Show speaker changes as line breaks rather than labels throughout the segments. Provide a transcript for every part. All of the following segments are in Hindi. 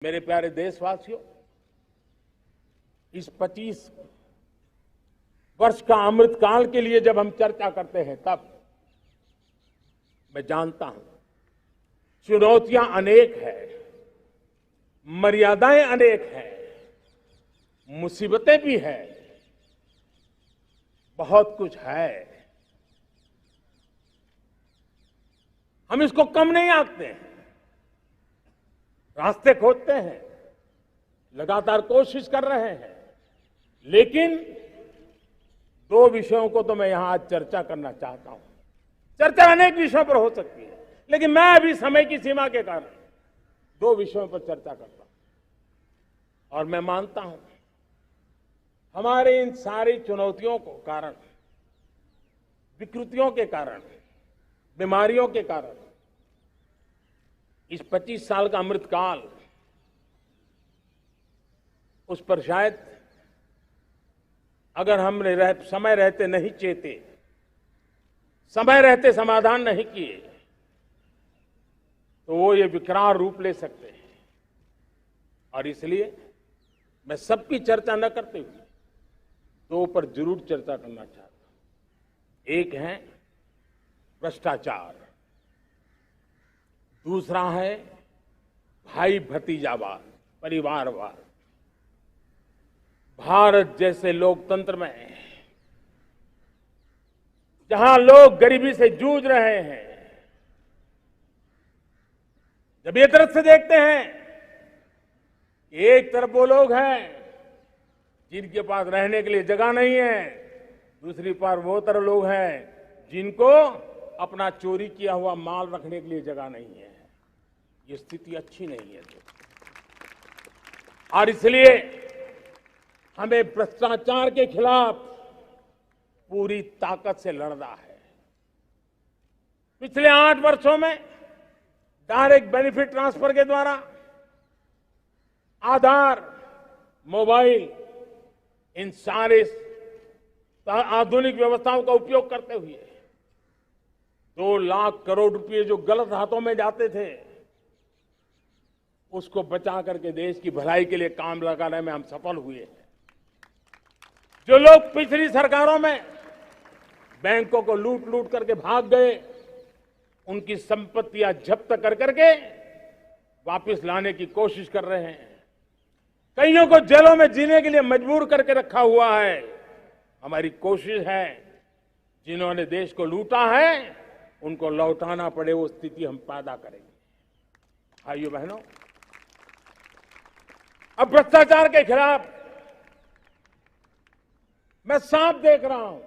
मेरे प्यारे देशवासियों, इस 25 वर्ष का अमृतकाल के लिए जब हम चर्चा करते हैं तब मैं जानता हूं चुनौतियां अनेक है, मर्यादाएं अनेक हैं, मुसीबतें भी है, बहुत कुछ है। हम इसको कम नहीं आंकते हैं, रास्ते खोजते हैं, लगातार कोशिश कर रहे हैं, लेकिन दो विषयों को तो मैं यहां आज चर्चा करना चाहता हूं। चर्चा अनेक विषयों पर हो सकती है, लेकिन मैं अभी समय की सीमा के कारण दो विषयों पर चर्चा करता हूं। और मैं मानता हूं हमारे इन सारी चुनौतियों को कारण, विकृतियों के कारण, बीमारियों के कारण इस 25 साल का अमृतकाल, उस पर शायद अगर हमने समय रहते नहीं चेते, समय रहते समाधान नहीं किए, तो वो ये विकराल रूप ले सकते हैं। और इसलिए मैं सबकी चर्चा न करते हुए दो पर जरूर चर्चा करना चाहता हूं। एक है भ्रष्टाचार, दूसरा है भाई भतीजावाद, परिवारवाद। भारत जैसे लोकतंत्र में जहां लोग गरीबी से जूझ रहे हैं, जब ये तरफ से देखते हैं कि एक तरफ वो लोग हैं जिनके पास रहने के लिए जगह नहीं है, दूसरी तरफ वो तरफ लोग हैं जिनको अपना चोरी किया हुआ माल रखने के लिए जगह नहीं है। ये स्थिति अच्छी नहीं है। और इसलिए हमें भ्रष्टाचार के खिलाफ पूरी ताकत से लड़ना है। पिछले 8 वर्षों में डायरेक्ट बेनिफिट ट्रांसफर के द्वारा, आधार, मोबाइल, इन सारे आधुनिक व्यवस्थाओं का उपयोग करते हुए 2 लाख करोड़ रुपए जो गलत हाथों में जाते थे, उसको बचा करके देश की भलाई के लिए काम लगाने में हम सफल हुए हैं। जो लोग पिछली सरकारों में बैंकों को लूट लूट करके भाग गए, उनकी संपत्तियां जब्त कर करके वापस लाने की कोशिश कर रहे हैं। कईयों को जेलों में जीने के लिए मजबूर करके रखा हुआ है। हमारी कोशिश है जिन्होंने देश को लूटा है उनको लौटाना पड़े, वो स्थिति हम पैदा करेंगे। भाइयों बहनों, अब भ्रष्टाचार के खिलाफ मैं साफ देख रहा हूं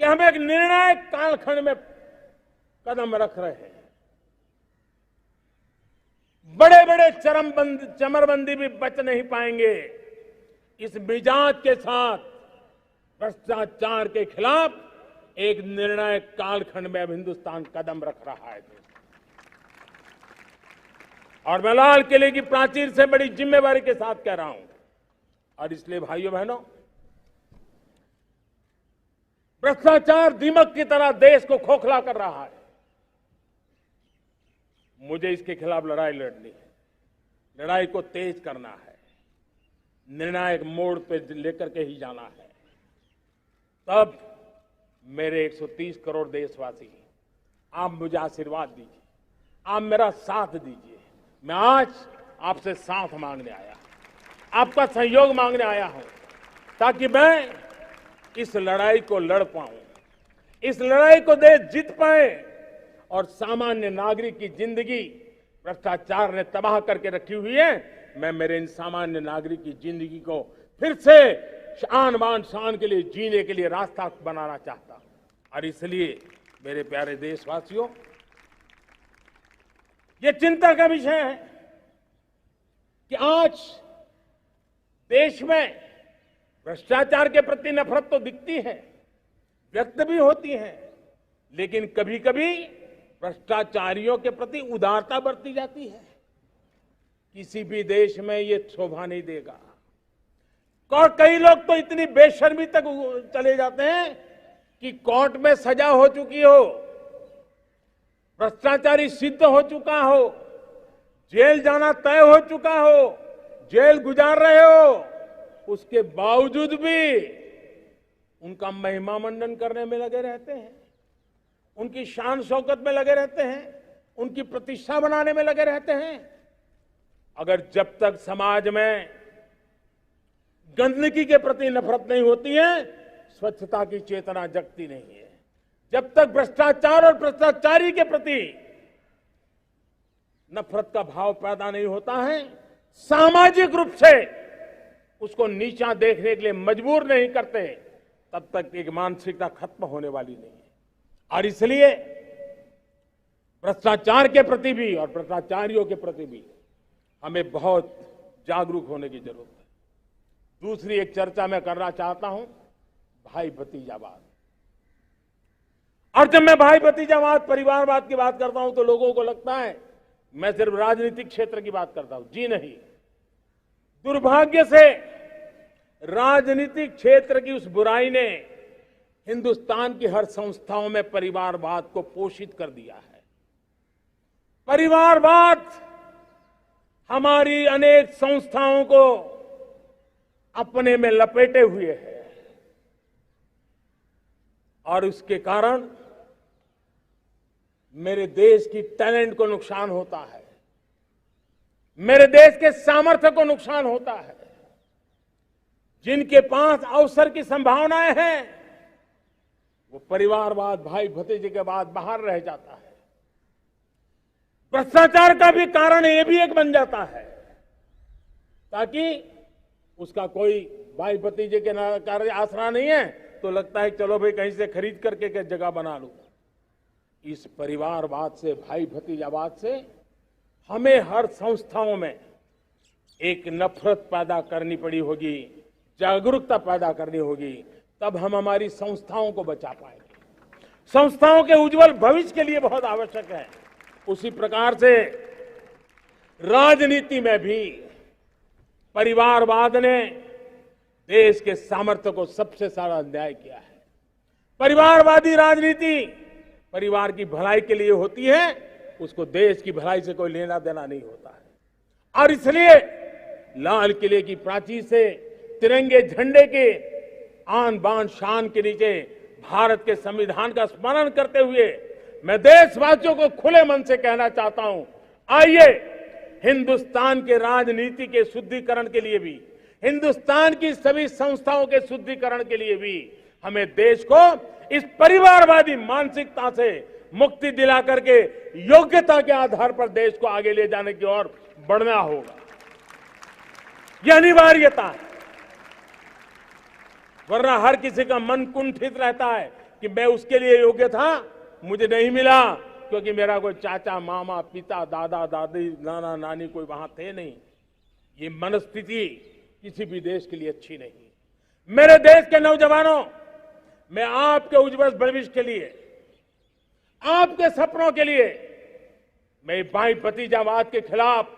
कि हम एक निर्णायक कालखंड में कदम रख रहे हैं। बड़े बड़े चमरबंदी भी बच नहीं पाएंगे। इस मिजाज के साथ भ्रष्टाचार के खिलाफ एक निर्णायक कालखंड में अब हिंदुस्तान कदम रख रहा है। और मैं लाल किले की प्राचीर से बड़ी जिम्मेवारी के साथ कह रहा हूं। और इसलिए भाइयों बहनों, भ्रष्टाचार दीमक की तरह देश को खोखला कर रहा है। मुझे इसके खिलाफ लड़ाई लड़नी है, लड़ाई को तेज करना है, निर्णायक मोड़ पे लेकर के ही जाना है। तब मेरे 130 करोड़ देशवासी, आप मुझे आशीर्वाद दीजिए, आप मेरा साथ दीजिए। मैं आज आपसे साथ मांगने आया, आपका सहयोग मांगने आया हूं, ताकि मैं इस लड़ाई को लड़ पाऊं, इस लड़ाई को देश जीत पाए और सामान्य नागरिक की जिंदगी भ्रष्टाचार ने तबाह करके रखी हुई है। मैं मेरे इन सामान्य नागरिक की जिंदगी को फिर से शान बान शान के लिए जीने के लिए रास्ता बनाना चाहता हूं। और इसलिए मेरे प्यारे देशवासियों, ये चिंता का विषय है कि आज देश में भ्रष्टाचार के प्रति नफरत तो दिखती है, व्यक्त भी होती है, लेकिन कभी कभी भ्रष्टाचारियों के प्रति उदारता बरती जाती है। किसी भी देश में ये शोभा नहीं देगा। और कई लोग तो इतनी बेशर्मी तक चले जाते हैं कि कोर्ट में सजा हो चुकी हो, भ्रष्टाचारी सिद्ध हो चुका हो, जेल जाना तय हो चुका हो, जेल गुजार रहे हो, उसके बावजूद भी उनका महिमा मंडन करने में लगे रहते हैं, उनकी शान शौकत में लगे रहते हैं, उनकी प्रतिष्ठा बनाने में लगे रहते हैं। अगर जब तक समाज में गंदगी के प्रति नफरत नहीं होती है, स्वच्छता की चेतना जगती नहीं है। जब तक भ्रष्टाचार और भ्रष्टाचारी के प्रति नफरत का भाव पैदा नहीं होता है, सामाजिक रूप से उसको नीचा देखने के लिए मजबूर नहीं करते, तब तक एक मानसिकता खत्म होने वाली नहीं है। और इसलिए भ्रष्टाचार के प्रति भी और भ्रष्टाचारियों के प्रति भी हमें बहुत जागरूक होने की जरूरत है। दूसरी एक चर्चा मैं करना चाहता हूं, भाई भतीजावाद। और जब मैं भाई भतीजावाद, परिवारवाद की बात करता हूं तो लोगों को लगता है मैं सिर्फ राजनीतिक क्षेत्र की बात करता हूं। जी नहीं, दुर्भाग्य से राजनीतिक क्षेत्र की उस बुराई ने हिंदुस्तान की हर संस्थाओं में परिवारवाद को पोषित कर दिया है। परिवारवाद हमारी अनेक संस्थाओं को अपने में लपेटे हुए है और उसके कारण मेरे देश की टैलेंट को नुकसान होता है, मेरे देश के सामर्थ्य को नुकसान होता है। जिनके पास अवसर की संभावनाएं हैं, वो परिवारवाद, भाई भतीजे के बाद बाहर रह जाता है। भ्रष्टाचार का भी कारण ये भी एक बन जाता है, ताकि उसका कोई भाई भतीजे के कार्य आसरा नहीं है तो लगता है चलो भाई कहीं से खरीद करके के जगह बना लूं। इस परिवारवाद से, भाई भतीजावाद से हमें हर संस्थाओं में एक नफरत पैदा करनी पड़ी होगी, जागरूकता पैदा करनी होगी, तब हम हमारी संस्थाओं को बचा पाएंगे। संस्थाओं के उज्जवल भविष्य के लिए बहुत आवश्यक है। उसी प्रकार से राजनीति में भी परिवारवाद ने देश के सामर्थ्य को सबसे सारा अन्याय किया है। परिवारवादी राजनीति परिवार की भलाई के लिए होती है, उसको देश की भलाई से कोई लेना देना नहीं होता है। और इसलिए लाल किले की प्राचीर से तिरंगे झंडे के आन बान शान के नीचे भारत के संविधान का स्मरण करते हुए मैं देशवासियों को खुले मन से कहना चाहता हूं, आइए हिंदुस्तान के राजनीति के शुद्धिकरण के लिए भी, हिंदुस्तान की सभी संस्थाओं के शुद्धिकरण के लिए भी हमें देश को इस परिवारवादी मानसिकता से मुक्ति दिला करके योग्यता के आधार पर देश को आगे ले जाने की ओर बढ़ना होगा। यह अनिवार्यता है, वरना हर किसी का मन कुंठित रहता है कि मैं उसके लिए योग्य था, मुझे नहीं मिला क्योंकि मेरा कोई चाचा, मामा, पिता, दादा, दादी, नाना, नानी कोई वहां थे नहीं। ये मनस्थिति किसी भी देश के लिए अच्छी नहीं। मेरे देश के नौजवानों, मैं आपके उज्जवल भविष्य के लिए, आपके सपनों के लिए, मैं भाई भतीजावाद के खिलाफ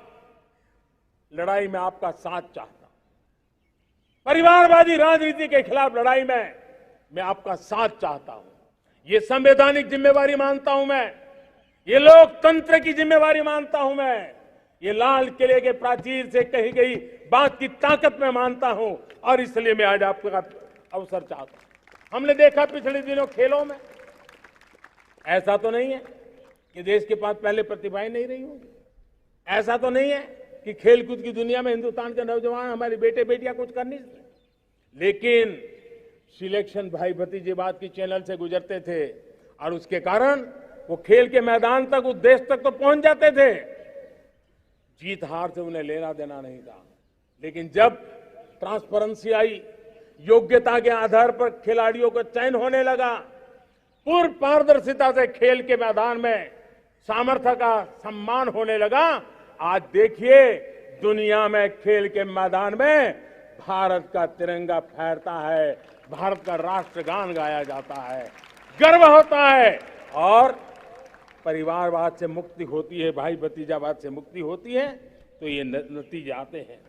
लड़ाई में आपका साथ चाहता हूं। परिवारवादी राजनीति के खिलाफ लड़ाई में मैं आपका साथ चाहता हूं। ये संवैधानिक जिम्मेवारी मानता हूं मैं, ये लोकतंत्र की जिम्मेवारी मानता हूं मैं, ये लाल किले के प्राचीर से कही गई बात की ताकत में मानता हूं। और इसलिए मैं आज आपका अवसर चाहता हूं। हमने देखा पिछले दिनों खेलों में, ऐसा तो नहीं है कि देश के पास पहले प्रतिभाएं नहीं रही होंगी, ऐसा तो नहीं है कि खेलकूद की दुनिया में हिंदुस्तान के नौजवान, हमारी बेटे बेटियां कुछ कर नहीं सकते, लेकिन सिलेक्शन भाई भतीजेवाद की चैनल से गुजरते थे और उसके कारण वो खेल के मैदान तक, उस देश तक तो पहुंच जाते थे। जीत हार से उन्हें लेना देना नहीं था, लेकिन जब ट्रांसपेरेंसी आई, योग्यता के आधार पर खिलाड़ियों का चयन होने लगा, पूर्ण पारदर्शिता से खेल के मैदान में सामर्थ्य का सम्मान होने लगा, आज देखिए दुनिया में खेल के मैदान में भारत का तिरंगा फहरता है, भारत का राष्ट्रगान गाया जाता है, गर्व होता है और परिवारवाद से मुक्ति होती है, भाई भतीजावाद से मुक्ति होती है, तो ये नतीजे आते हैं।